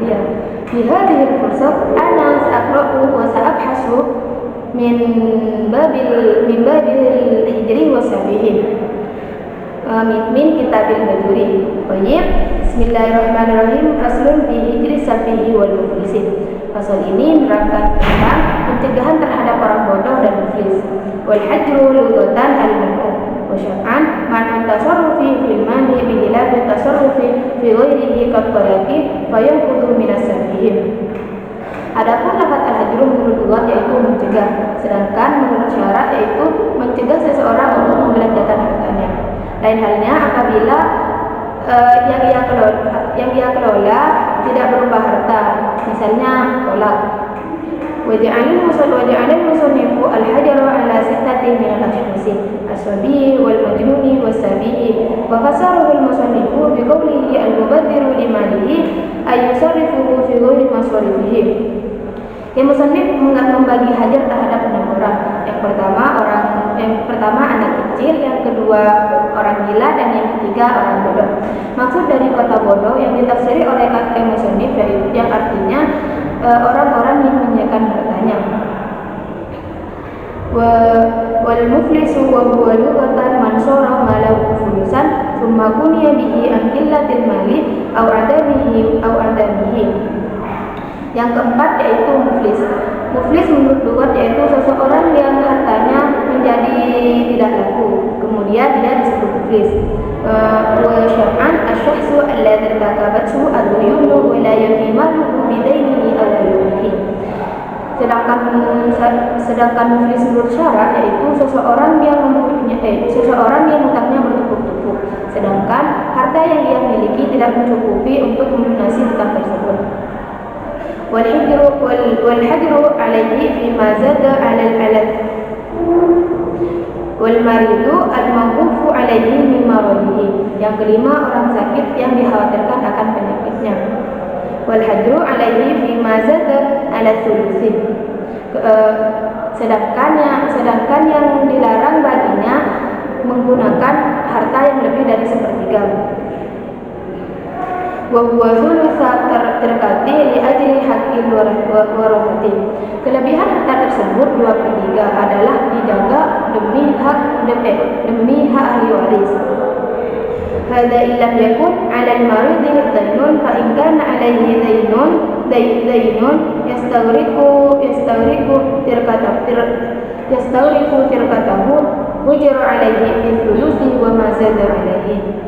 kalian. Di hadhil fursah ana sa'aqra'u wa sa'abhasu min babil hijri wa sabihin min kitabil Bajuri. Baik, bismillahirrahmanirrahim. Faslun fi hijri safihi wal muflisin. Pasal ini menerangkan tentang pencegahan terhadap orang bodoh dan muflis. Wal hajru lughatan al-man'u wa syar'an man tasarrufi fil mali bi khilafi tasarrufi fi ghairihi qad talaqi fa yanqudu min as-safihim. Adapun lafaz al-hajru menurut lughat yaitu mencegah, sedangkan menurut syarak yaitu mencegah seseorang untuk membelanjakan hartanya. Lain halnya apabila yang ia kelola tidak berupa harta, misalnya tolak. Waja'alul musannifu al-hajra ala sittati min al-ashkhasi as-sabi wal majnuni was-sabi wa fasaruhu al-musannifu bi qawlihi al-mubaddiru limalihi ay yusarrifuhu fi ghairi masarifihi. Yang musannif membagi hajar terhadap 6 orang. Yang pertama anak kecil, yang kedua orang gila, dan yang ketiga orang bodoh. Maksud dari kata bodoh yang ditafsiri oleh musannif yaitu yang artinya orang-orang yang menyiapkan hartanya. Wal muflisu wa huwa lughatan man sara malahu fulusan thumma kuniya bihi an qillatil mali aw adamihi. Yang keempat yaitu muflis. Muflis menurut lughat yaitu seseorang yang hartanya menjadi tidak laku, kemudian dia disebut muflis. Wa syar'an asy-syakhsu alladzi takabathu ad-duyunu wa la yafimahu bi dainihi aw duyunihi. Sedangkan muflis menurut syarak yaitu seseorang yang hutangnya bertumpuk-tumpuk, sedangkan harta yang ia miliki tidak mencukupi untuk melunasi hutang tersebut. والحجر عليه فيما زاد على الألد والمريض الموقوف عليه من مرضه. Yang kelima, orang sakit yang dikhawatirkan akan penyakitnya. والحجر عليه فيما زاد على الثلث. Sedangkan yang dilarang baginya menggunakan harta yang lebih dari sepertiga. Wahuwa thulutsa terkati li ajli haqqil warathati. Kelebihan harta tersebut 2/3 adalah dijaga demi hak ahli waris. Hadza illam yakun 'ala al-maridi daynun fa in kana 'alaihi daynun yastaghriqu tirkatahu ujra 'alaihi fi thuluthi wa ma zada 'alaihi.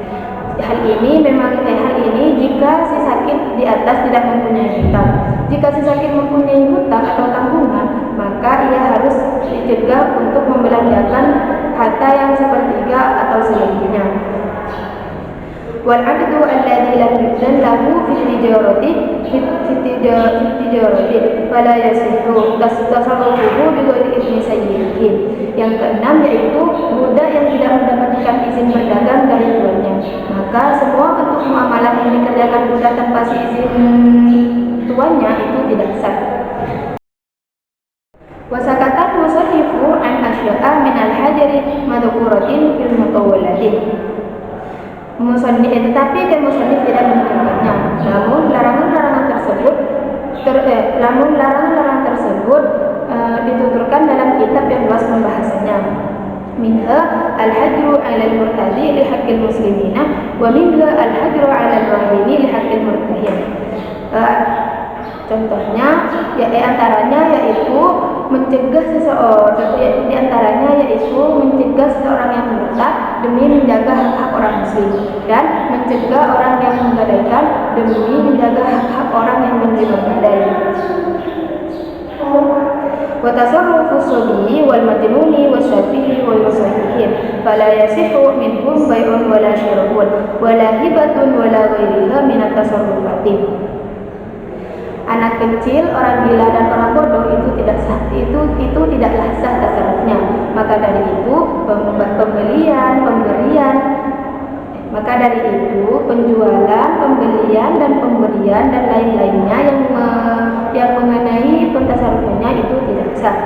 Hal ini jika si sakit di atas tidak mempunyai hutang. Jika si sakit mempunyai hutang atau tanggungan, maka ia harus dicegah untuk membelanjakan harta yang sepertiga atau selebihnya. Wal 'abdu alladhi lam yu'zan lahu fi tijarati fala yasihu tasarrufuhu bi ghairi idzni sayyidihi. Yang keenam yaitu budak yang tidak mendapatkan izin berdagang dari tuannya, maka semua bentuk muamalah yang dikerjakan budak tanpa izin tuannya itu tidak sah. Wasakatan musannifu an asya'a min al-hajri madhkuratin fil mutawwallatin. Tetapi musannif tidak menyebutkannya. Namun larangan-larangan tersebut dituturkan dalam kitab yang luas pembahasannya. Minha al-hajru 'ala al-murtadi li haqqil muslimina wa minha al-hajru 'ala al-rahini li haqqil murtahin. Contohnya diantaranya yaitu mencegah seseorang yang murtad demi menjaga hak-hak orang muslim, dan mencegah orang yang menggadaikan demi menjaga hak-hak orang yang menerima gadai. Wa tasarrufu as-sabiyi wal majnuni was-safihi wal musahihin fala yasihu minhum bai'un wala syirkun wala hibatun wala ghairiha min at-tasarrufati. Anak kecil, orang gila, dan orang bodoh itu tidaklah sah tasarrufnya. Maka dari itu penjualan, pembelian dan pemberian dan lain-lainnya yang mengenai pentasarrufannya itu tidak sah.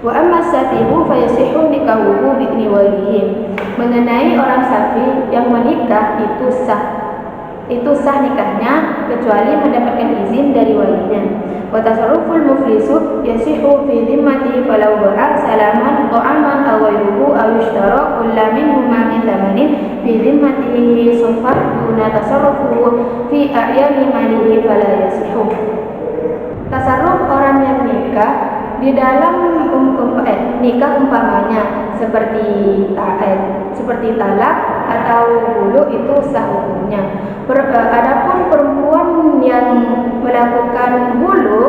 Wa amma safihu fa yasihu nikahuhu bi idzni walihi. Mengenai orang safi yang menikah itu sah itu sah nikahnya kecuali mendapatkan izin dari walinya. Wa tasarruful muflisu yasihu fi dhimmatihi falau ba'a salaman ta'aman aw ghayruhu aw ishtara kulla minhuma min thamanin fi dhimmatihi sufah duna tasarrufuhu fi a'yani malihi fala yasihu. Tasarruf orang yang nikah di dalam nikah umpamanya seperti talak atau hulu itu sah hukumnya. Adapun perempuan yang melakukan hulu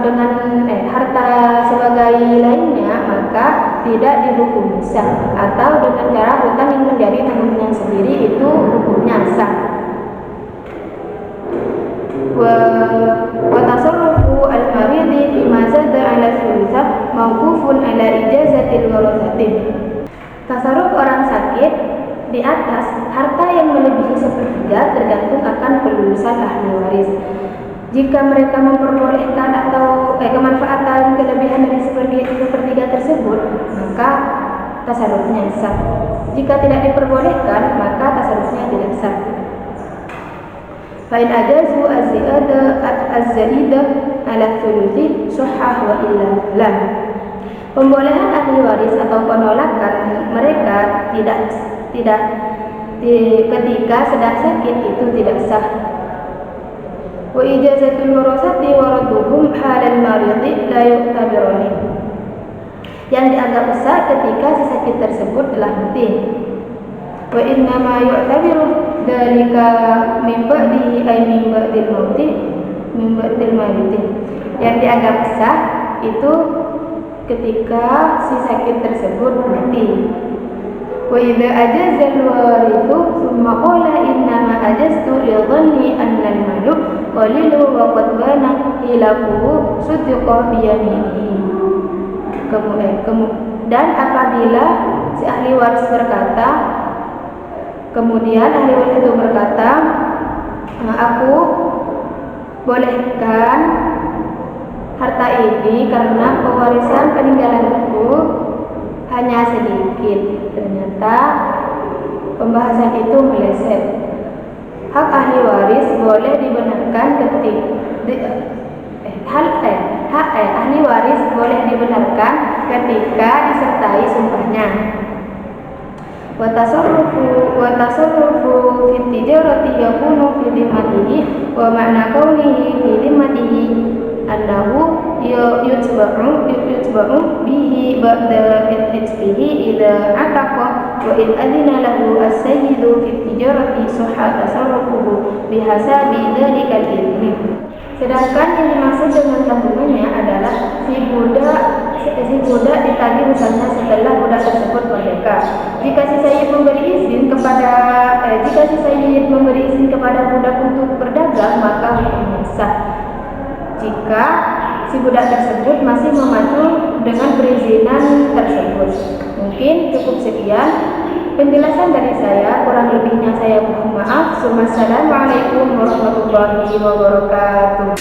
dengan harta sebagai lainnya maka tidak dihukum sah, atau dengan cara hutang yang menjadi tanggungan sendiri itu hukumnya sah. Wa tasarrufu al-maridi bima zada ala thulutsa mawqufun ala ijazatil warathatin. Tasarruf orang sakit di atas harta yang melebihi sepertiga tergantung akan kelulusan ahli waris. Jika mereka memperbolehkan atau kemanfaatan kelebihan dari sepertiga tersebut, maka tasarrufnya sah. Jika tidak diperbolehkan, maka tasarrufnya tidak sah. Fa'in ajazu az-zaidah ala thuluthi suhah wa illa lam. Pembolehan ahli waris atau penolakan mereka tidak ketika sedang sakit itu tidak sah. Wa ijazatul warasati wa radduhum halal maridi la yu'tabirani. Yang dianggap sah ketika si sakit tersebut telah mati. Wa inna ma yu'tabiru dzalika min ba'dihi ay min ba'dil mauti min ba'dil maridi. Yang dianggap sah itu ketika si sakit tersebut mati. Wa idza ajaza al-warithu thumma qala inna ma ajaztu li dhanni anna al-malu qalilu wa qad bana hilaku sudqa bi yaminihi. Dan apabila si ahli waris berkata, kemudian ahli waris itu berkata, aku bolehkan harta ini karena pewarisan peninggalanku hanya sedikit. Ternyata pembahasan itu meleset. Hak ahli waris boleh dibenarkan ahli waris boleh dibenarkan ketika disertai sumpahnya. Wa tasarrufu fi tijarati yakunu fi dhimmatihi wa ma'na kaunihi fi dhimmatihi annahu yutba'u bihi ba'da itbihi idza ataqa wa in adina lahu as-sayyidu fi tijarati sahha tasarrufuhu bihasabi dzalika al-idhni. Sedangkan yang dimaksud dengan tanggungannya adalah si budak ditagih misalnya setelah budak tersebut merdeka. Jika si sayyid memberi izin kepada budak untuk berdagang, maka hukumnya sah. Jika si budak tersebut masih mematuhi dengan perizinan tersebut. Mungkin cukup sekian penjelasan dari saya, kurang lebihnya saya mohon maaf. Wassalamualaikum warahmatullahi wabarakatuh.